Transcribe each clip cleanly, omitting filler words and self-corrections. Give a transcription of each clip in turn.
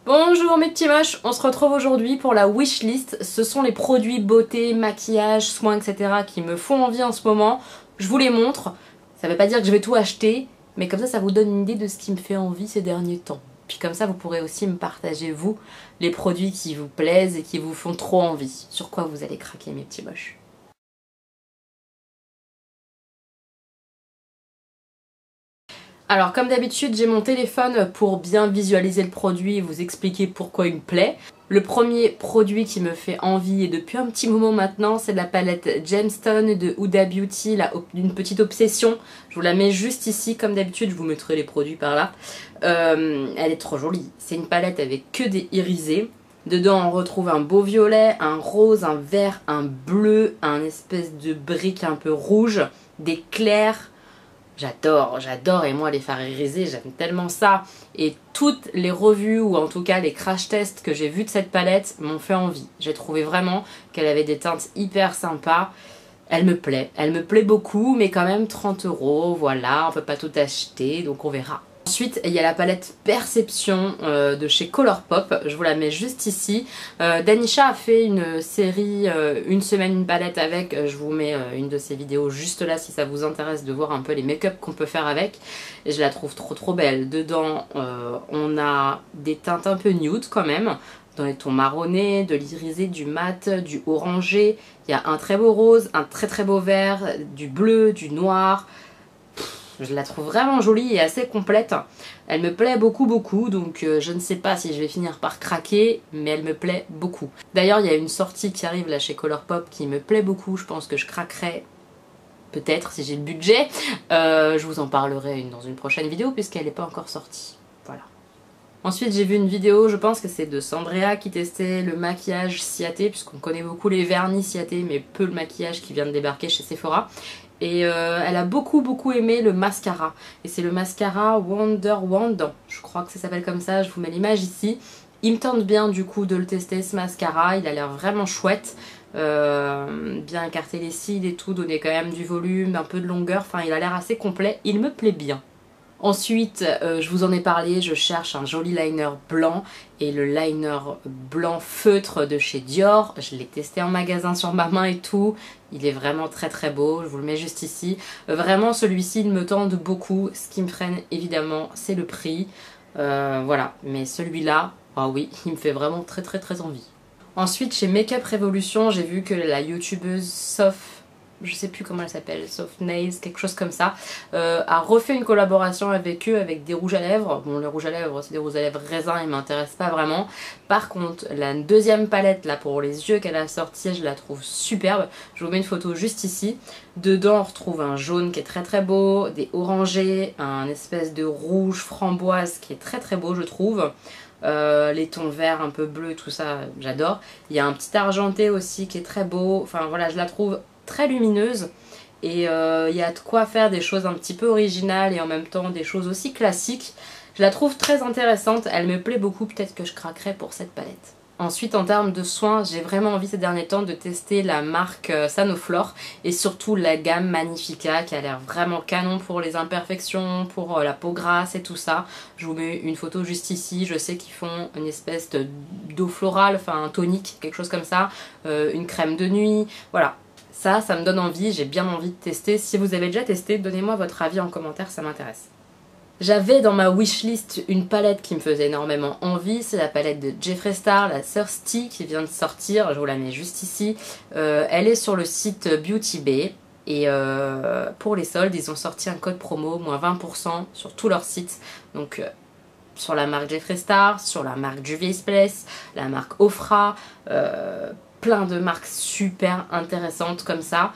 Bonjour mes petits moches, on se retrouve aujourd'hui pour la wishlist. Ce sont les produits beauté, maquillage, soins, etc. qui me font envie en ce moment. Je vous les montre. Ça veut pas dire que je vais tout acheter, mais comme ça vous donne une idée de ce qui me fait envie ces derniers temps. Puis comme ça vous pourrez aussi me partager vous les produits qui vous plaisent et qui vous font trop envie. Sur quoi vous allez craquer mes petits moches. Alors comme d'habitude j'ai mon téléphone pour bien visualiser le produit et vous expliquer pourquoi il me plaît. Le premier produit qui me fait envie et depuis un petit moment maintenant c'est la palette Gemstone de Huda Beauty, une petite obsession. Je vous la mets juste ici comme d'habitude, je vous mettrai les produits par là. Elle est trop jolie, c'est une palette avec que des irisés. Dedans on retrouve un beau violet, un rose, un vert, un bleu, un espèce de brique un peu rouge, des clairs. J'adore et moi les fards irisés j'aime tellement ça et toutes les revues ou en tout cas les crash tests que j'ai vus de cette palette m'ont fait envie. J'ai trouvé vraiment qu'elle avait des teintes hyper sympas. Elle me plaît beaucoup mais quand même 30 €, voilà, on peut pas tout acheter donc on verra. Ensuite, il y a la palette Perception de chez Colourpop, je vous la mets juste ici. Danisha a fait une série, une semaine une palette avec, je vous mets une de ses vidéos juste là si ça vous intéresse de voir un peu les make-up qu'on peut faire avec. Et je la trouve trop belle. Dedans, on a des teintes un peu nude quand même, dans les tons marronnés, de l'irisé, du mat, du orangé. Il y a un très beau rose, un très beau vert, du bleu, du noir. Je la trouve vraiment jolie et assez complète. Elle me plaît beaucoup donc je ne sais pas si je vais finir par craquer, mais elle me plaît beaucoup. D'ailleurs il y a une sortie qui arrive là chez Colourpop qui me plaît beaucoup, je pense que je craquerai peut-être si j'ai le budget. Je vous en parlerai dans une prochaine vidéo puisqu'elle n'est pas encore sortie. Voilà. Ensuite j'ai vu une vidéo, je pense que c'est de Sandrea qui testait le maquillage Ciaté, puisqu'on connaît beaucoup les vernis Ciaté mais peu le maquillage qui vient de débarquer chez Sephora. Et elle a beaucoup aimé le mascara. Et c'est le mascara Wonder Wand, je crois que ça s'appelle comme ça, je vous mets l'image ici. Il me tente bien du coup de le tester ce mascara, il a l'air vraiment chouette. Bien écarter les cils et tout, donner quand même du volume, un peu de longueur, enfin il a l'air assez complet, il me plaît bien. Ensuite, je vous en ai parlé, je cherche un joli liner blanc et le liner blanc feutre de chez Dior, je l'ai testé en magasin sur ma main et tout, il est vraiment très beau, je vous le mets juste ici. Vraiment celui-ci il me tente beaucoup, ce qui me freine évidemment c'est le prix, voilà, mais celui-là, ah oui, il me fait vraiment très envie. Ensuite chez Makeup Revolution, j'ai vu que la youtubeuse Sof, je sais plus comment elle s'appelle, Soft Nails, quelque chose comme ça, a refait une collaboration avec eux avec des rouges à lèvres. Bon, les rouges à lèvres, c'est des rouges à lèvres raisin, ils m'intéressent pas vraiment. Par contre, la deuxième palette là pour les yeux qu'elle a sortie, je la trouve superbe. Je vous mets une photo juste ici. Dedans, on retrouve un jaune qui est très beau, des orangés, un espèce de rouge framboise qui est très beau, je trouve. Les tons verts un peu bleus, tout ça, j'adore. Il y a un petit argenté aussi qui est très beau. Enfin voilà, je la trouve très lumineuse et il y a de quoi faire des choses un petit peu originales et en même temps des choses aussi classiques. Je la trouve très intéressante, elle me plaît beaucoup, peut-être que je craquerai pour cette palette. Ensuite en termes de soins, j'ai vraiment envie ces derniers temps de tester la marque Sanoflore et surtout la gamme Magnifica qui a l'air vraiment canon pour les imperfections, pour la peau grasse et tout ça. Je vous mets une photo juste ici, je sais qu'ils font une espèce d'eau florale, enfin un tonique, quelque chose comme ça, une crème de nuit, voilà. Ça me donne envie, j'ai bien envie de tester. Si vous avez déjà testé, donnez-moi votre avis en commentaire, ça m'intéresse. J'avais dans ma wishlist une palette qui me faisait énormément envie, c'est la palette de Jeffree Star, la Thirsty qui vient de sortir, je vous la mets juste ici. Elle est sur le site Beauty Bay et pour les soldes, ils ont sorti un code promo, moins 20% sur tout leur site. Donc sur la marque Jeffree Star, sur la marque Juvia's Place, la marque Ofra, plein de marques super intéressantes comme ça.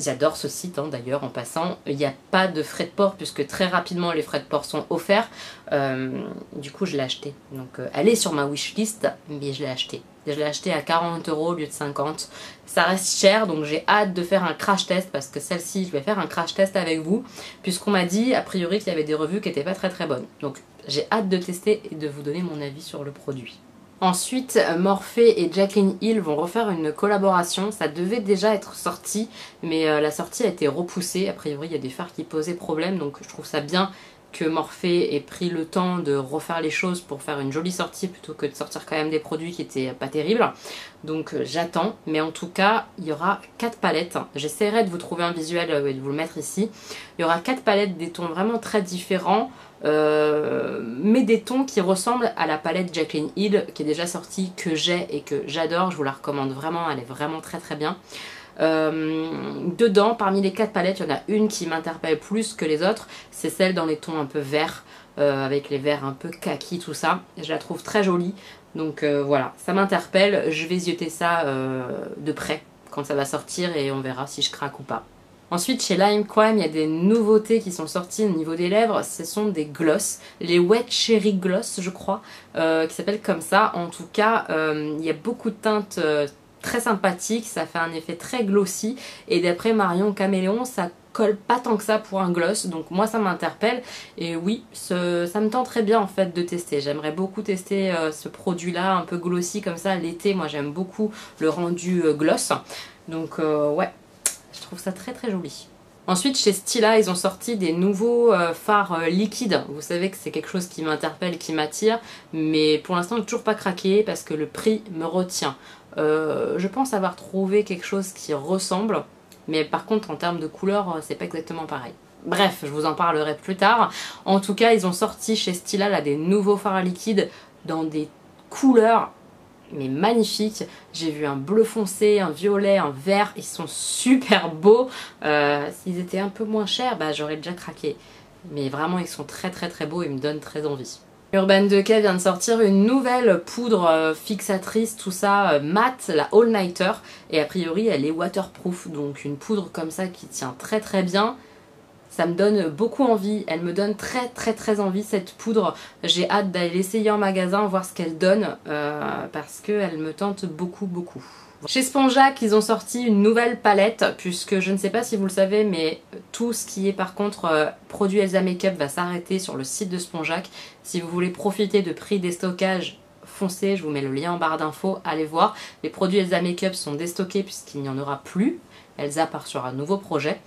J'adore ce site hein, d'ailleurs en passant. Il n'y a pas de frais de port puisque très rapidement les frais de port sont offerts. Du coup je l'ai acheté. Donc elle est sur ma wishlist mais je l'ai acheté. Je l'ai acheté à 40 € au lieu de 50. Ça reste cher donc j'ai hâte de faire un crash test parce que celle-ci je vais faire un crash test avec vous puisqu'on m'a dit a priori qu'il y avait des revues qui n'étaient pas très bonnes. Donc j'ai hâte de tester et de vous donner mon avis sur le produit. Ensuite, Morphe et Jaclyn Hill vont refaire une collaboration. Ça devait déjà être sorti, mais la sortie a été repoussée. A priori, il y a des fards qui posaient problème, donc je trouve ça bien que Morphe ait pris le temps de refaire les choses pour faire une jolie sortie plutôt que de sortir quand même des produits qui étaient pas terribles. Donc j'attends, mais en tout cas il y aura 4 palettes. J'essaierai de vous trouver un visuel et de vous le mettre ici. Il y aura 4 palettes, des tons vraiment très différents, mais des tons qui ressemblent à la palette Jaclyn Hill qui est déjà sortie, que j'ai et que j'adore. Je vous la recommande vraiment, elle est vraiment très très bien. Dedans, parmi les 4 palettes, il y en a une qui m'interpelle plus que les autres, c'est celle dans les tons un peu verts, avec les verts un peu kaki, tout ça. Je la trouve très jolie, donc voilà, ça m'interpelle. Je vais zioter ça de près quand ça va sortir et on verra si je craque ou pas. Ensuite, chez Lime Crime, il y a des nouveautés qui sont sorties au niveau des lèvres. Ce sont des gloss, les Wet Cherry Gloss, je crois, qui s'appellent comme ça. En tout cas, il y a beaucoup de teintes très sympathiques, ça fait un effet très glossy. Et d'après Marion Caméléon, ça colle pas tant que ça pour un gloss. Donc moi, ça m'interpelle. Et oui, ça me tenterait bien en fait de tester. J'aimerais beaucoup tester ce produit-là, un peu glossy comme ça l'été. Moi, j'aime beaucoup le rendu gloss. Donc ouais. Je trouve ça très très joli. Ensuite, chez Stila, ils ont sorti des nouveaux fards liquides. Vous savez que c'est quelque chose qui m'interpelle, qui m'attire, mais pour l'instant, je n'ai toujours pas craqué parce que le prix me retient. Je pense avoir trouvé quelque chose qui ressemble, mais par contre, en termes de couleur, c'est pas exactement pareil. Bref, je vous en parlerai plus tard. En tout cas, ils ont sorti chez Stila là, des nouveaux fards liquides dans des couleurs mais magnifique. J'ai vu un bleu foncé, un violet, un vert, ils sont super beaux. S'ils étaient un peu moins chers, bah, j'aurais déjà craqué. Mais vraiment, ils sont très très très beaux et me donnent très envie. Urban Decay vient de sortir une nouvelle poudre fixatrice, tout ça, mat, la All Nighter. Et a priori, elle est waterproof, donc une poudre comme ça qui tient très très bien. Ça me donne beaucoup envie, elle me donne très très très envie cette poudre. J'ai hâte d'aller l'essayer en magasin, voir ce qu'elle donne, parce qu'elle me tente beaucoup beaucoup. Chez Spongeac, ils ont sorti une nouvelle palette, puisque je ne sais pas si vous le savez, mais tout ce qui est par contre produit Elsa Makeup va s'arrêter sur le site de Spongeac. Si vous voulez profiter de prix déstockage, foncez, je vous mets le lien en barre d'infos, allez voir. Les produits Elsa Makeup sont déstockés puisqu'il n'y en aura plus. Elsa part sur un nouveau projet.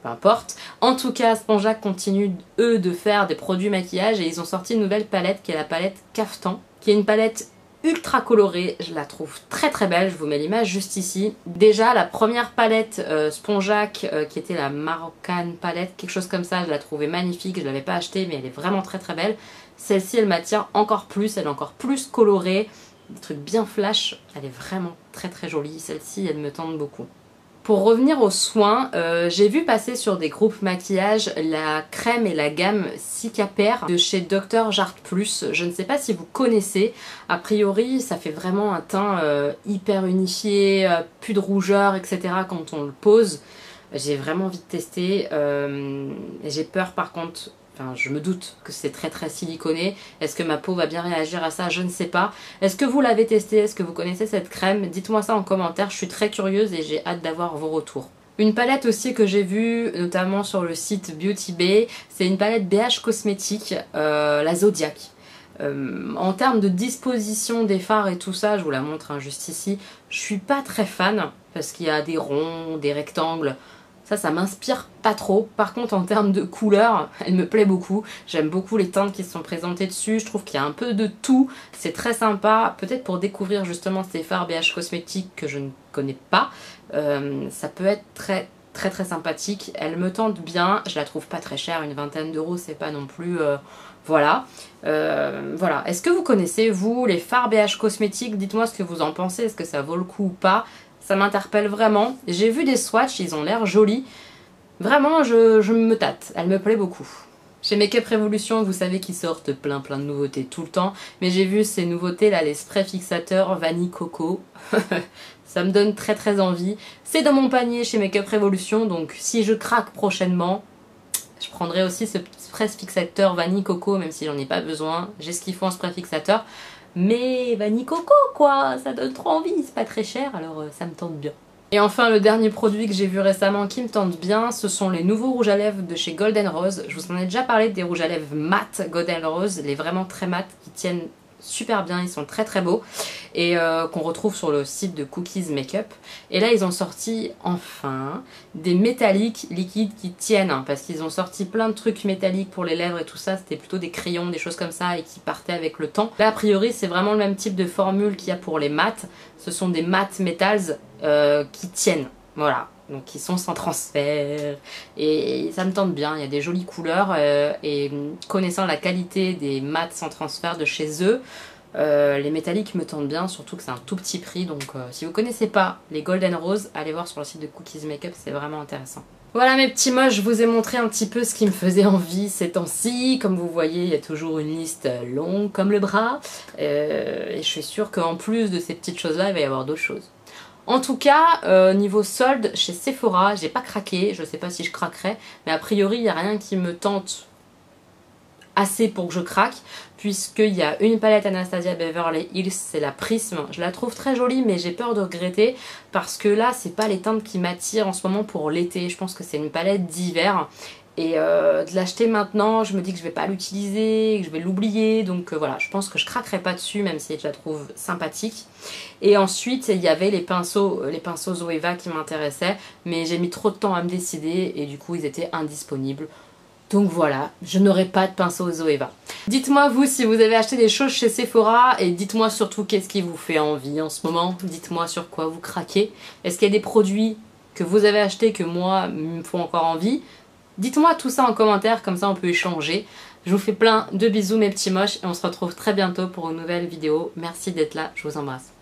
Peu importe. En tout cas, Spongeac continue, eux, de faire des produits maquillage et ils ont sorti une nouvelle palette qui est la palette Caftan, qui est une palette ultra colorée. Je la trouve très très belle, je vous mets l'image juste ici. Déjà, la première palette Spongeac, qui était la Marocaine palette, quelque chose comme ça, je la trouvais magnifique, je ne l'avais pas achetée, mais elle est vraiment très très belle. Celle-ci, elle m'attire encore plus, elle est encore plus colorée, des trucs bien flash, elle est vraiment très très jolie. Celle-ci, elle me tente beaucoup. Pour revenir aux soins, j'ai vu passer sur des groupes maquillage la crème et la gamme Cicapair de chez Dr Jart+. Je ne sais pas si vous connaissez. A priori, ça fait vraiment un teint hyper unifié, plus de rougeur, etc. quand on le pose. J'ai vraiment envie de tester. J'ai peur par contre. Enfin, je me doute que c'est très très siliconé. Est-ce que ma peau va bien réagir à ça? Je ne sais pas. Est-ce que vous l'avez testé? Est-ce que vous connaissez cette crème? Dites-moi ça en commentaire. Je suis très curieuse et j'ai hâte d'avoir vos retours. Une palette aussi que j'ai vue, notamment sur le site Beauty Bay, c'est une palette BH Cosmétiques, la Zodiac. En termes de disposition des fards et tout ça, je vous la montre hein, juste ici, je suis pas très fan parce qu'il y a des ronds, des rectangles. Ça m'inspire pas trop. Par contre, en termes de couleur, elle me plaît beaucoup. J'aime beaucoup les teintes qui sont présentées dessus. Je trouve qu'il y a un peu de tout. C'est très sympa. Peut-être pour découvrir justement ces fards BH Cosmétiques que je ne connais pas. Ça peut être très très très sympathique. Elle me tente bien. Je la trouve pas très chère. Une vingtaine d'euros, c'est pas non plus... Voilà. Voilà. Est-ce que vous connaissez, vous, les fards BH Cosmétiques? Dites-moi ce que vous en pensez. Est-ce que ça vaut le coup ou pas? Ça m'interpelle vraiment. J'ai vu des swatchs, ils ont l'air jolis. Vraiment, je me tâte. Elle me plaît beaucoup. Chez Make Up Revolution, vous savez qu'ils sortent plein de nouveautés tout le temps. Mais j'ai vu ces nouveautés là, les sprays fixateurs Vanille Coco. Ça me donne très très envie. C'est dans mon panier chez Make Up Revolution. Donc si je craque prochainement, je prendrai aussi ce spray fixateur Vanille Coco, même si j'en ai pas besoin. J'ai ce qu'il faut en spray fixateur. Mais Vanille Coco quoi, ça donne trop envie, c'est pas très cher, alors ça me tente bien. Et enfin le dernier produit que j'ai vu récemment qui me tente bien, ce sont les nouveaux rouges à lèvres de chez Golden Rose. Je vous en ai déjà parlé des rouges à lèvres mat Golden Rose, les vraiment très mat qui tiennent super bien, ils sont très très beaux. et qu'on retrouve sur le site de Cookies Makeup. Et là ils ont sorti enfin des métalliques liquides qui tiennent, hein, parce qu'ils ont sorti plein de trucs métalliques pour les lèvres et tout ça, c'était plutôt des crayons, des choses comme ça et qui partaient avec le temps. Là a priori c'est vraiment le même type de formule qu'il y a pour les mattes, ce sont des matte metals qui tiennent, voilà. Donc qui sont sans transfert et ça me tente bien, il y a des jolies couleurs et connaissant la qualité des mats sans transfert de chez eux, les métalliques me tentent bien, surtout que c'est un tout petit prix, donc si vous connaissez pas les Golden Rose, allez voir sur le site de Cookies Makeup, c'est vraiment intéressant. Voilà mes petits moches, je vous ai montré un petit peu ce qui me faisait envie ces temps-ci. Comme vous voyez, il y a toujours une liste longue comme le bras et je suis sûre qu'en plus de ces petites choses-là, il va y avoir d'autres choses. En tout cas, niveau solde, chez Sephora, j'ai pas craqué, je sais pas si je craquerai, mais a priori, il n'y a rien qui me tente assez pour que je craque, puisqu'il y a une palette Anastasia Beverly Hills, c'est la Prism. Je la trouve très jolie, mais j'ai peur de regretter, parce que là, c'est pas les teintes qui m'attirent en ce moment pour l'été. Je pense que c'est une palette d'hiver. Et de l'acheter maintenant, je me dis que je vais pas l'utiliser, que je vais l'oublier, donc voilà, je pense que je craquerai pas dessus, même si je la trouve sympathique. Et ensuite, il y avait les pinceaux Zoeva qui m'intéressaient, mais j'ai mis trop de temps à me décider et du coup ils étaient indisponibles. Donc voilà, je n'aurai pas de pinceau Zoeva. Dites-moi vous si vous avez acheté des choses chez Sephora et dites-moi surtout qu'est-ce qui vous fait envie en ce moment. Dites-moi sur quoi vous craquez. Est-ce qu'il y a des produits que vous avez achetés que moi me font encore envie? Dites-moi tout ça en commentaire, comme ça on peut échanger. Je vous fais plein de bisous mes petits moches et on se retrouve très bientôt pour une nouvelle vidéo. Merci d'être là, je vous embrasse.